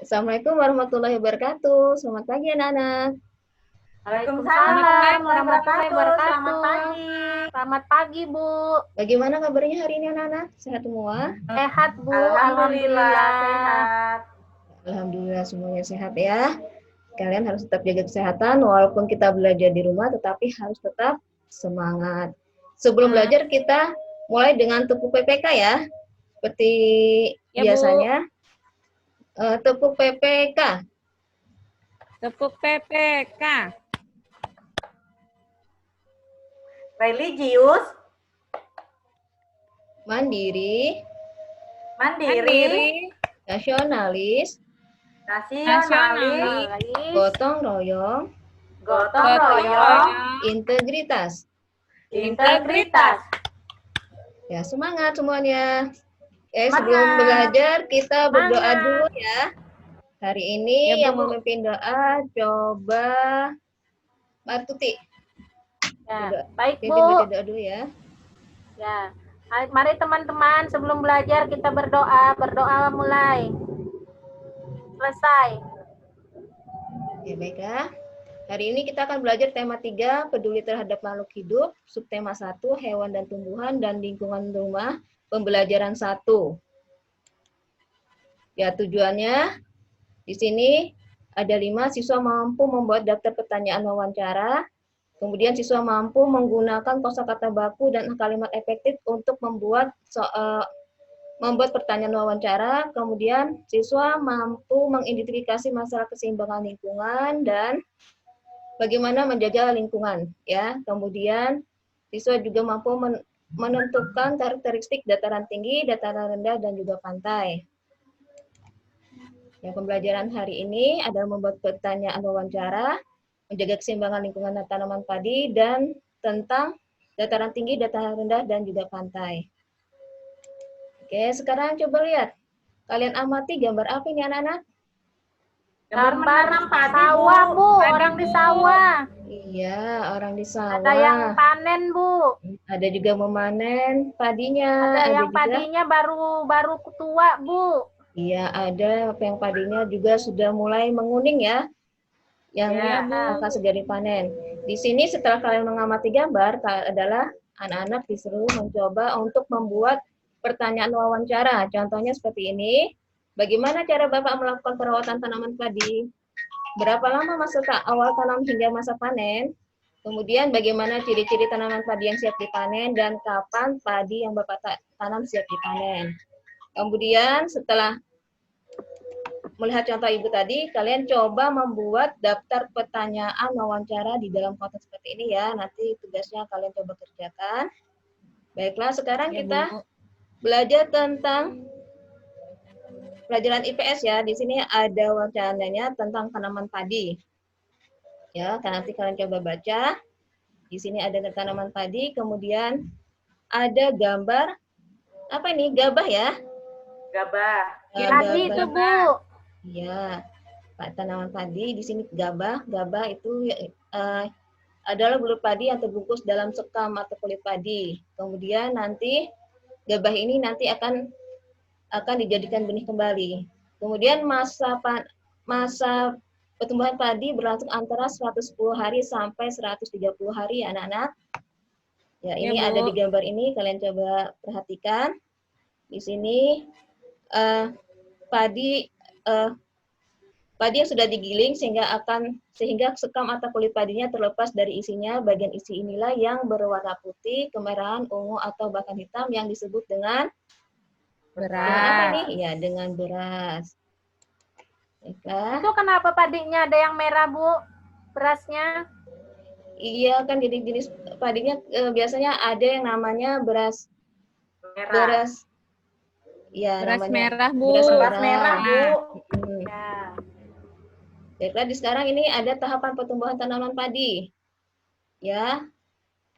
Assalamualaikum warahmatullahi wabarakatuh. Selamat pagi anak-anak. Waalaikumsalam warahmatullahi Selamat wabarakatuh. pagi. Selamat pagi, Bu. Bagaimana kabarnya hari ini anak-anak? Sehat semua? Sehat, Bu. Alhamdulillah sehat. Alhamdulillah semuanya sehat ya. Kalian harus tetap jaga kesehatan walaupun kita belajar di rumah tetapi harus tetap semangat. Sebelum belajar kita mulai dengan tepuk PPK ya. Seperti Ya, biasanya. Tepuk PPK. Tepuk PPK. Religius, Mandiri, mandiri, nasionalis, nasionalis, gotong royong, gotong royong, integritas. integritas. Ya, semangat semuanya. Sebelum belajar kita berdoa dulu ya. Hari ini Ya, yang Bu. memimpin doa coba Mbak Tuti. Ya, baik, Pimpin Bu. baca doa dulu ya. Ya. Mari teman-teman sebelum belajar kita berdoa. Berdoa mulai. Selesai. Ya, baiklah. Hari ini kita akan belajar tema 3, peduli terhadap makhluk hidup, subtema 1, hewan dan tumbuhan dan lingkungan rumah, pembelajaran 1. Ya, tujuannya di sini ada 5 siswa mampu membuat daftar pertanyaan wawancara. Kemudian siswa mampu menggunakan kosakata baku dan kalimat efektif untuk membuat pertanyaan wawancara. Kemudian siswa mampu mengidentifikasi masalah keseimbangan lingkungan dan bagaimana menjaga lingkungan ya. Kemudian siswa juga mampu menentukan karakteristik dataran tinggi, dataran rendah dan juga pantai. Ya, pembelajaran hari ini adalah membuat pertanyaan wawancara, menjaga keseimbangan lingkungan dan tanaman padi, dan tentang dataran tinggi, dataran rendah, dan juga pantai. Oke, sekarang coba lihat. Kalian amati gambar apa ini anak-anak? Gambar sawah, Bu. Orang di sawah. Iya, orang di sawah. Ada yang panen, Bu. Ada juga memanen padinya. Ada yang juga padinya baru tua, Bu. Iya, ada yang padinya juga sudah mulai menguning ya. Yang akan segera dipanen. Di sini setelah kalian mengamati gambar adalah anak-anak disuruh mencoba untuk membuat pertanyaan wawancara. Contohnya seperti ini. Bagaimana cara Bapak melakukan perawatan tanaman padi? Berapa lama masa awal tanam hingga masa panen? Kemudian bagaimana ciri-ciri tanaman padi yang siap dipanen dan kapan padi yang Bapak tanam siap dipanen? Kemudian setelah melihat contoh Ibu tadi, kalian coba membuat daftar pertanyaan wawancara di dalam kotak seperti ini ya. Nanti tugasnya kalian coba kerjakan. Baiklah, sekarang kita belajar tentang pelajaran IPS ya. Di sini ada wacananya tentang tanaman padi. Ya, nanti kalian coba baca. Di sini ada tanaman padi, kemudian ada gambar apa ini? Gabah ya? Gabah. Padi itu, Bu. Iya, tanaman padi di sini gabah. Gabah itu adalah bulu padi yang terbungkus dalam sekam atau kulit padi. Kemudian nanti gabah ini nanti akan dijadikan benih kembali. Kemudian masa pertumbuhan padi berlangsung antara 110 hari sampai 130 hari anak-anak. Ya, ini ada di gambar ini, kalian coba perhatikan. Di sini padi yang sudah digiling sehingga sekam atau kulit padinya terlepas dari isinya. Bagian isi inilah yang berwarna putih, kemerahan, ungu atau bahkan hitam yang disebut dengan beras. Dengan apa nih? Ya, dengan beras. Baiklah. Itu kenapa padinya ada yang merah, Bu? Berasnya? Iya, kan jenis padinya biasanya ada yang namanya beras Merah. beras. Ya, Beras namanya merah, Bu. Beras merah, Bu. Ya. Baiklah, di sekarang ini ada tahapan pertumbuhan tanaman padi. Ya,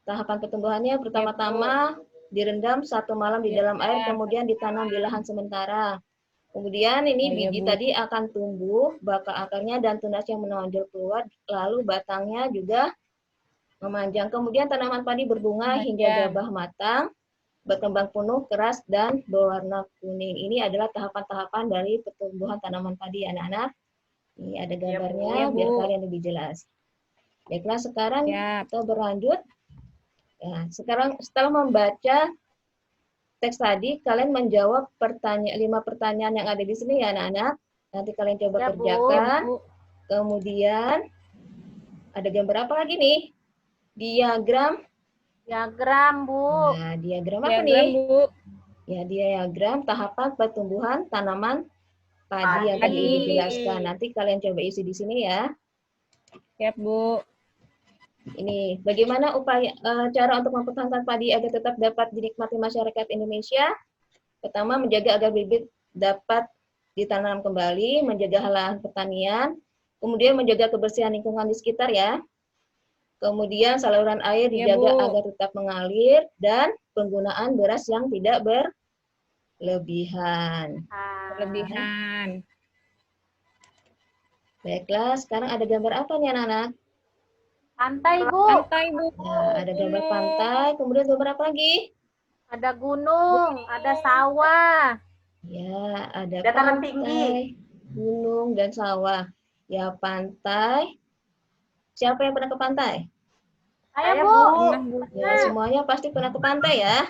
tahapan pertumbuhannya pertama-tama direndam 1 malam di dalam air, kemudian ditanam di lahan sementara. Kemudian ini biji tadi akan tumbuh, bakal akarnya dan tunasnya menonjol keluar, lalu batangnya juga memanjang. Kemudian tanaman padi berbunga hingga gabah matang. berkembang penuh, keras, dan berwarna kuning. Ini adalah tahapan-tahapan dari pertumbuhan tanaman padi, anak-anak. Ini ada gambarnya Ya, Bu. biar kalian lebih jelas. Baiklah, sekarang Siap. kita berlanjut. Ya, sekarang setelah membaca teks tadi, kalian menjawab 5 pertanyaan yang ada di sini ya, anak-anak. Nanti kalian coba Ya, Bu. kerjakan. Kemudian ada gambar apa lagi nih? Diagram. Diagram, Bu. Nah, diagram apa Diagram, nih? Bu. Ya, diagram tahapan pertumbuhan tanaman padi yang tadi Ibu jelaskan. Nanti kalian coba isi di sini ya. Siap, Bu. Ini bagaimana cara untuk mempertahankan padi agar tetap dapat dinikmati masyarakat Indonesia? Pertama, menjaga agar bibit dapat ditanam kembali, menjaga lahan pertanian, kemudian menjaga kebersihan lingkungan di sekitar ya. Kemudian saluran air Iya, dijaga Bu. agar tetap mengalir, dan penggunaan beras yang tidak berlebihan. Kelebihan. Baiklah, sekarang ada gambar apa nih anak-anak? Pantai, Bu. Pantai, Bu. Nah, ada gambar pantai, kemudian gambar apa lagi? Ada gunung, ada sawah. Ya, ada Dataran pantai, tinggi. gunung, dan sawah. Ya, pantai. Siapa yang pernah ke pantai? Ayo, Saya, Bu. Bu. Nah, Bu. Ya, semuanya pasti pernah ke pantai ya.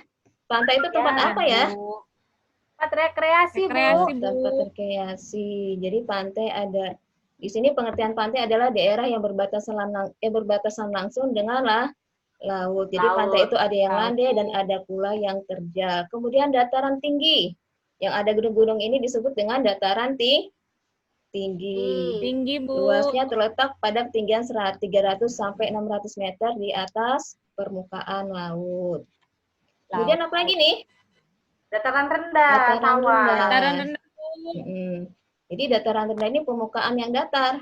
Pantai itu tempat Ya, apa ya? Bu. Tempat rekreasi, Bu. Rekreasi, Bu. Tempat rekreasi. Jadi pantai ada di sini, pengertian pantai adalah daerah yang berbatasan langsung dengan laut. Jadi Laut. pantai itu ada yang Laut. landai dan ada pula yang terjal. Kemudian dataran tinggi. Yang ada gunung-gunung ini disebut dengan dataran tinggi. Tinggi, Bu. Luasnya terletak pada ketinggian 300 sampai 600 meter di atas permukaan laut. Kemudian apa lagi nih? Dataran rendah, Dataran sawah. rendah. Dataran rendah, Bu. Jadi dataran rendah ini permukaan yang datar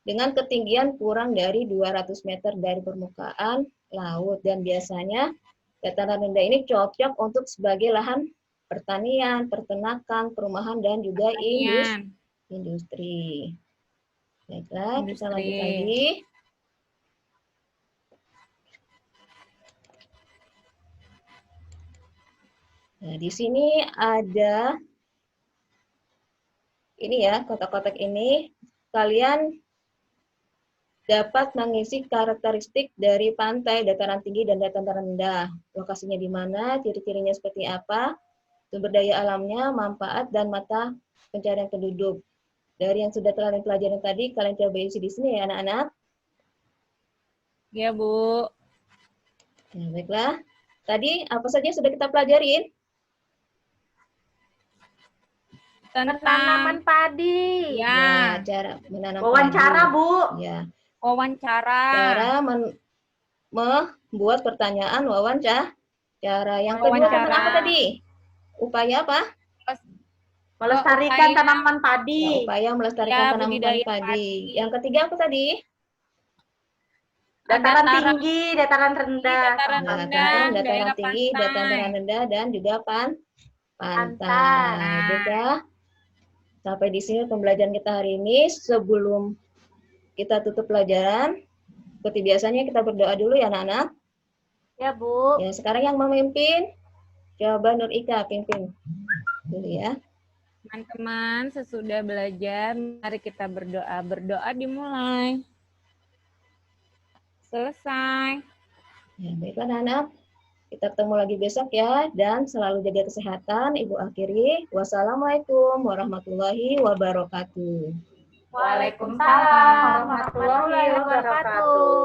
dengan ketinggian kurang dari 200 meter dari permukaan laut, dan biasanya dataran rendah ini cocok untuk sebagai lahan pertanian, peternakan, perumahan, dan juga Pertanian. industri. Baiklah, kita lanjut Industri. lagi. Nah, di sini ada ini ya, kotak-kotak ini. Kalian dapat mengisi karakteristik dari pantai, dataran tinggi, dan dataran rendah. Lokasinya di mana, ciri-cirinya seperti apa, sumber daya alamnya, manfaat, dan mata pencarian penduduk. Dari yang sudah telah dipelajari tadi, kalian coba isi di sini ya anak-anak. Ya, Bu. Nah, baiklah. Tadi apa saja yang sudah kita pelajarin? Tanaman padi. Ya. Cara menanam Wawancara, padi. Bu. Ya. Wawancara. Cara membuat pertanyaan wawancara. Yang kedua Wawancara. apa tadi? Upaya apa? Melestarikan upaya- tanaman Ya, padi. upaya melestarikan Ya, tanaman budidaya padi. padi. Yang ketiga apa tadi? Dataran Dataran- tinggi, dataran rendah. Dataran Nah, rendah, dataran daerah tinggi, pantai. dataran rendah, dan juga pantai. Pantai. Sudah. Sampai di sini pembelajaran kita hari ini. Sebelum kita tutup pelajaran, seperti biasanya kita berdoa dulu ya anak-anak. Ya, Bu. Ya, sekarang yang memimpin, coba Nur Ika pimpin dulu ya. Teman-teman, sesudah belajar, mari kita berdoa. Berdoa dimulai. Selesai. Ya, baiklah anak-anak. Kita ketemu lagi besok ya, dan selalu jaga kesehatan. Ibu akhiri. Wassalamualaikum warahmatullahi wabarakatuh. Waalaikumsalam warahmatullahi wabarakatuh.